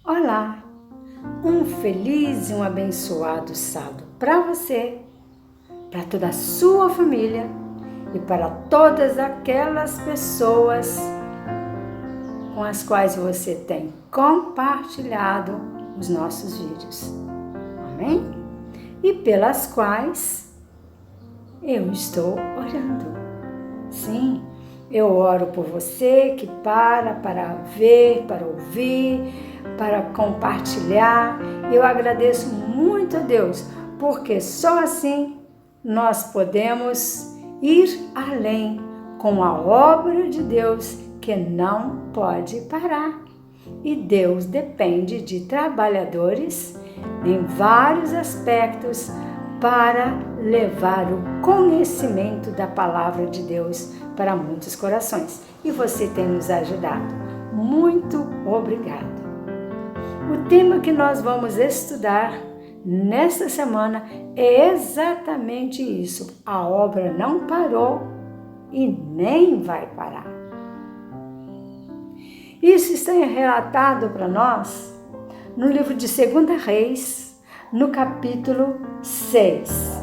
Olá, um feliz e um abençoado sábado para você, para toda a sua família e para todas aquelas pessoas com as quais você tem compartilhado os nossos vídeos. Amém? E pelas quais eu estou orando. Sim, eu oro por você que para ver, para ouvir, para compartilhar. Eu agradeço muito a Deus, porque só assim nós podemos ir além com a obra de Deus que não pode parar. E Deus depende de trabalhadores em vários aspectos para levar o conhecimento da palavra de Deus para muitos corações. E você tem nos ajudado. Muito obrigado. O tema que nós vamos estudar nesta semana é exatamente isso. A obra não parou e nem vai parar. Isso está relatado para nós no livro de 2 Reis, no capítulo 6.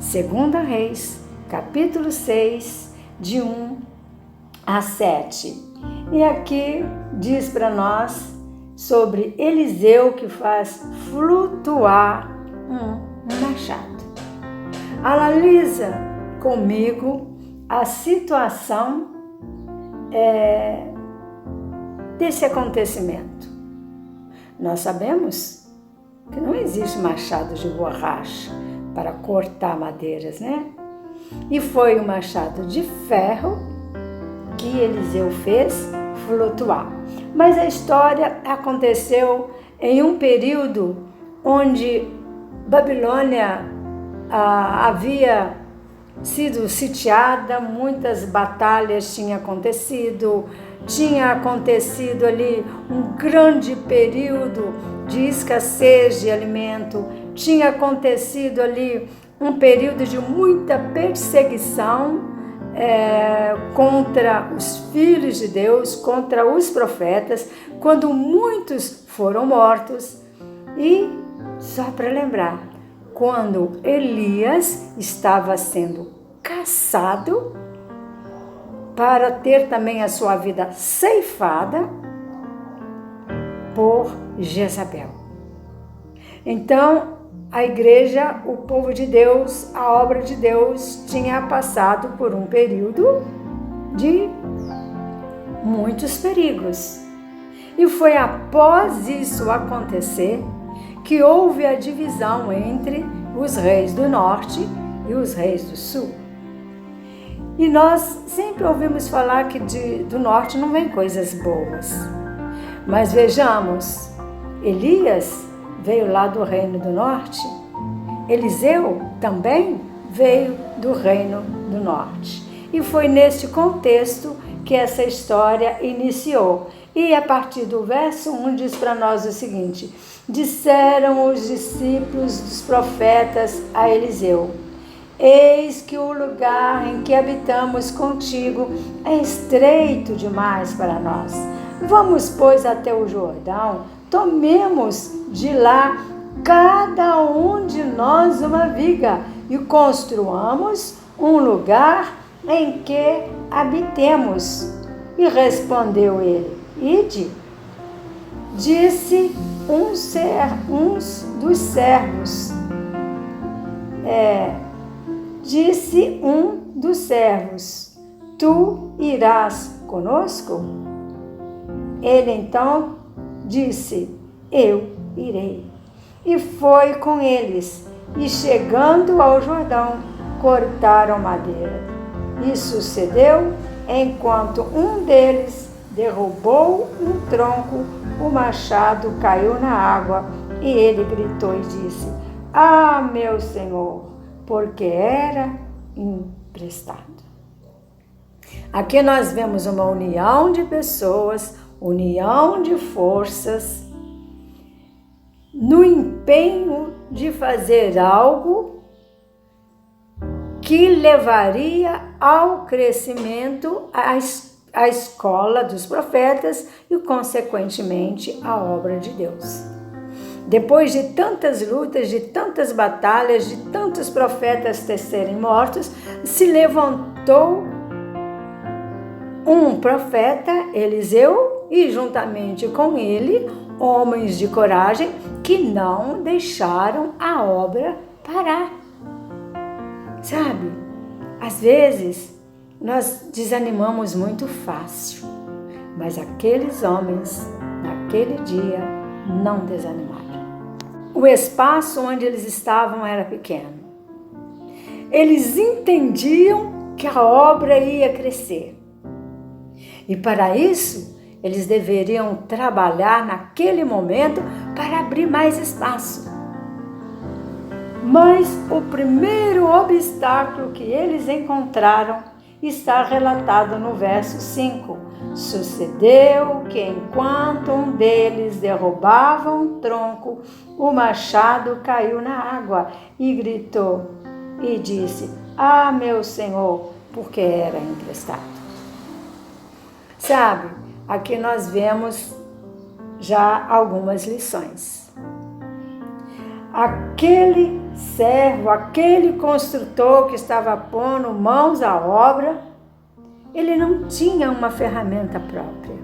2 Reis, capítulo 6, de 1 a 7. E aqui diz para nós sobre Eliseu que faz flutuar um machado. Analisa comigo a situação desse acontecimento. Nós sabemos que não existe machado de borracha para cortar madeiras, né? E foi um machado de ferro que Eliseu fez flutuar. Mas a história aconteceu em um período onde Babilônia havia sido sitiada, muitas batalhas tinha acontecido ali um grande período de escassez de alimento, tinha acontecido ali um período de muita perseguição contra os filhos de Deus, contra os profetas, quando muitos foram mortos. E só para lembrar, quando Elias estava sendo caçado para ter também a sua vida ceifada por Jezabel. Então, a igreja, o povo de Deus, a obra de Deus tinha passado por um período de muitos perigos. E foi após isso acontecer que houve a divisão entre os reis do norte e os reis do sul. E nós sempre ouvimos falar que do norte não vem coisas boas. Mas vejamos, Elias veio lá do reino do norte, Eliseu também veio do reino do norte. E foi neste contexto que essa história iniciou. E a partir do verso 1 diz para nós o seguinte: disseram os discípulos dos profetas a Eliseu: eis que o lugar em que habitamos contigo é estreito demais para nós. Vamos, pois, até o Jordão, tomemos de lá cada um de nós uma viga e construamos um lugar em que habitemos. E respondeu ele: ide. Disse Disse um dos servos: tu irás conosco? Ele então disse: eu irei. E foi com eles, e chegando ao Jordão, cortaram madeira. E sucedeu, enquanto um deles derrubou um tronco, o machado caiu na água, e ele gritou e disse: ah, meu Senhor, porque era emprestado. Aqui nós vemos uma união de pessoas, união de forças, no empenho de fazer algo que levaria ao crescimento, a escola dos profetas e, consequentemente, a obra de Deus. Depois de tantas lutas, de tantas batalhas, de tantos profetas serem mortos, se levantou um profeta, Eliseu, e juntamente com ele, homens de coragem que não deixaram a obra parar. Sabe, às vezes nós desanimamos muito fácil, mas aqueles homens, naquele dia, não desanimaram. O espaço onde eles estavam era pequeno. Eles entendiam que a obra ia crescer. E para isso, eles deveriam trabalhar naquele momento para abrir mais espaço. Mas o primeiro obstáculo que eles encontraram está relatado no verso 5. Sucedeu que enquanto um deles derrubava um tronco, o machado caiu na água e gritou e disse: "Ah, meu Senhor", porque era emprestado. Sabe, aqui nós vemos já algumas lições. Aquele servo, aquele construtor que estava pondo mãos à obra, ele não tinha uma ferramenta própria.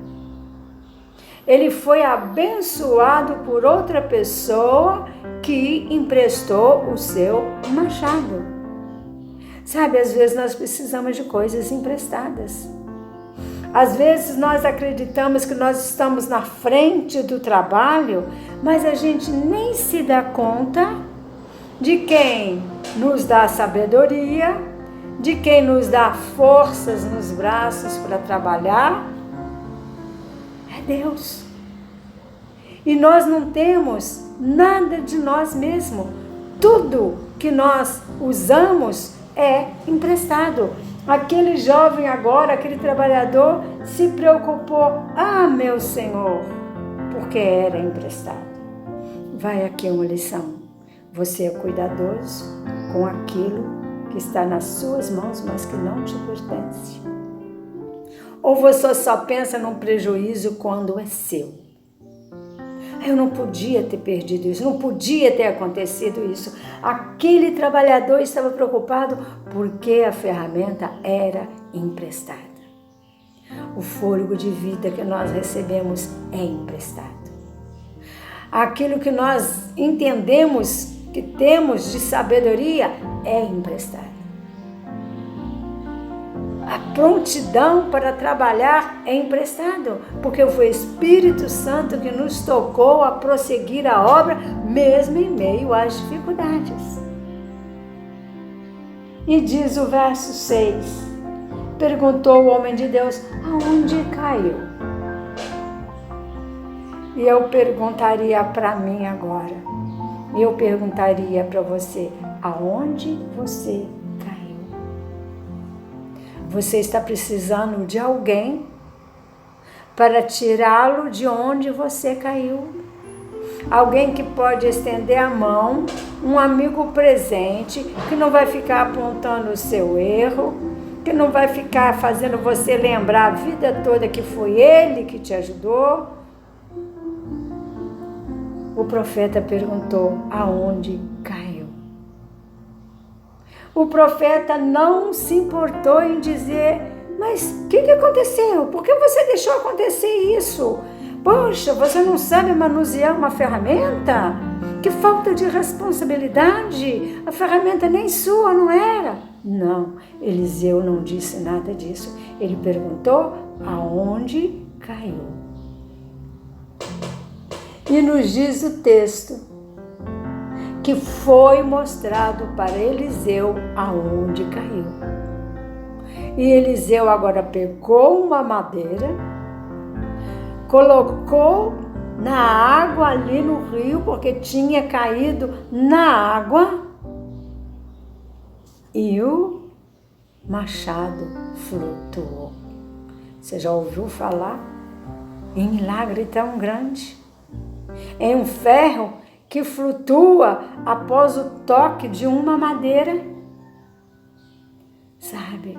Ele foi abençoado por outra pessoa que emprestou o seu machado. Sabe, às vezes nós precisamos de coisas emprestadas. Às vezes nós acreditamos que nós estamos na frente do trabalho, mas a gente nem se dá conta de quem nos dá sabedoria, de quem nos dá forças nos braços para trabalhar. É Deus. E nós não temos nada de nós mesmos. Tudo que nós usamos é emprestado. Aquele jovem agora, aquele trabalhador, se preocupou: "Ah, meu Senhor", porque era emprestado. Vai aqui uma lição. Você é cuidadoso com aquilo que está nas suas mãos, mas que não te pertence? Ou você só pensa num prejuízo quando é seu? Eu não podia ter perdido isso, não podia ter acontecido isso. Aquele trabalhador estava preocupado porque a ferramenta era emprestada. O fôlego de vida que nós recebemos é emprestado. Aquilo que nós entendemos que temos de sabedoria é emprestado. A prontidão para trabalhar é emprestado, porque foi o Espírito Santo que nos tocou a prosseguir a obra, mesmo em meio às dificuldades. E diz o verso 6, perguntou o homem de Deus: "Aonde caiu?" E eu perguntaria para mim agora, eu perguntaria para você: aonde você caiu? Você está precisando de alguém para tirá-lo de onde você caiu? Alguém que pode estender a mão, um amigo presente, que não vai ficar apontando o seu erro, que não vai ficar fazendo você lembrar a vida toda que foi ele que te ajudou. O profeta perguntou: aonde caiu? O profeta não se importou em dizer: mas o que aconteceu? Por que você deixou acontecer isso? Poxa, você não sabe manusear uma ferramenta? Que falta de responsabilidade! A ferramenta nem sua, não era? Não, Eliseu não disse nada disso. Ele perguntou: aonde caiu? E nos diz o texto que foi mostrado para Eliseu aonde caiu. E Eliseu agora pegou uma madeira, colocou na água ali no rio, porque tinha caído na água, e o machado flutuou. Você já ouviu falar em milagre tão grande? Em um ferro que flutua após o toque de uma madeira? Sabe,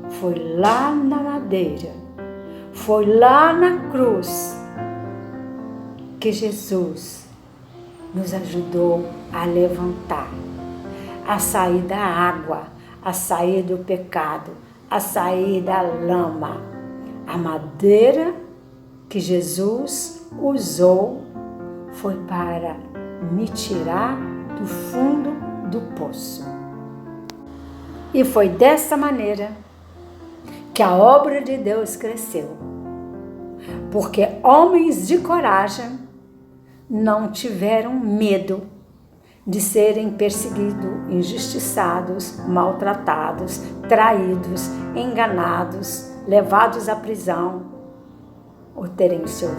foi lá na madeira foi lá na cruz que Jesus nos ajudou a levantar, a sair da água, a sair do pecado, a sair da lama. A madeira que Jesus usou foi para me tirar do fundo do poço. E foi dessa maneira que a obra de Deus cresceu. Porque homens de coragem não tiveram medo de serem perseguidos, injustiçados, maltratados, traídos, enganados, levados à prisão ou terem o seu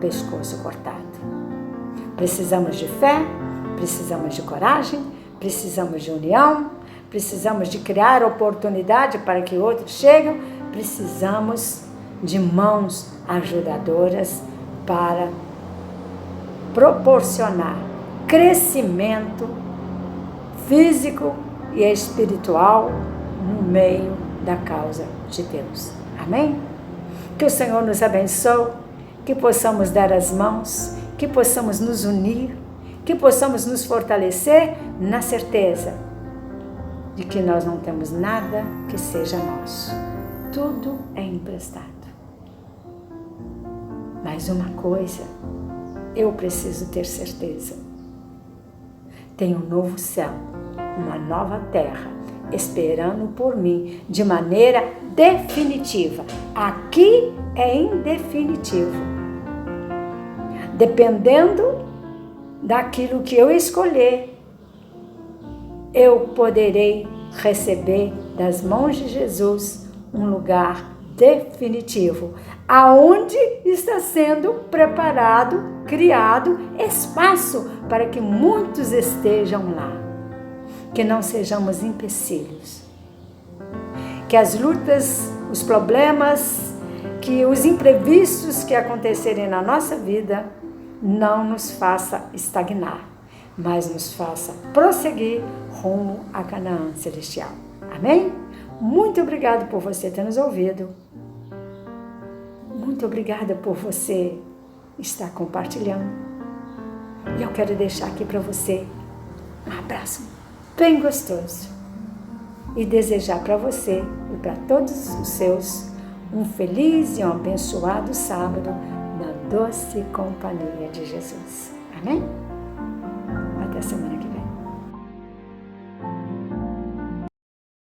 pescoço cortado. Precisamos de fé, precisamos de coragem, precisamos de união, precisamos de criar oportunidade para que outros cheguem, precisamos de mãos ajudadoras para proporcionar crescimento físico e espiritual no meio da causa de Deus. Amém? Que o Senhor nos abençoe, que possamos dar as mãos, que possamos nos unir, que possamos nos fortalecer na certeza de que nós não temos nada que seja nosso. Tudo é emprestado. Mas uma coisa, eu preciso ter certeza. Tem um novo céu, uma nova terra, esperando por mim de maneira definitiva. Aqui é indefinitivo. Dependendo daquilo que eu escolher, eu poderei receber das mãos de Jesus um lugar definitivo, aonde está sendo preparado, criado espaço para que muitos estejam lá. Que não sejamos empecilhos, que as lutas, os problemas, que os imprevistos que acontecerem na nossa vida não nos faça estagnar, mas nos faça prosseguir rumo a Canaã celestial. Amém? Muito obrigada por você ter nos ouvido. Muito obrigada por você estar compartilhando. E eu quero deixar aqui para você um abraço bem gostoso e desejar para você e para todos os seus um feliz e um abençoado sábado na doce companhia de Jesus. Amém? Até semana.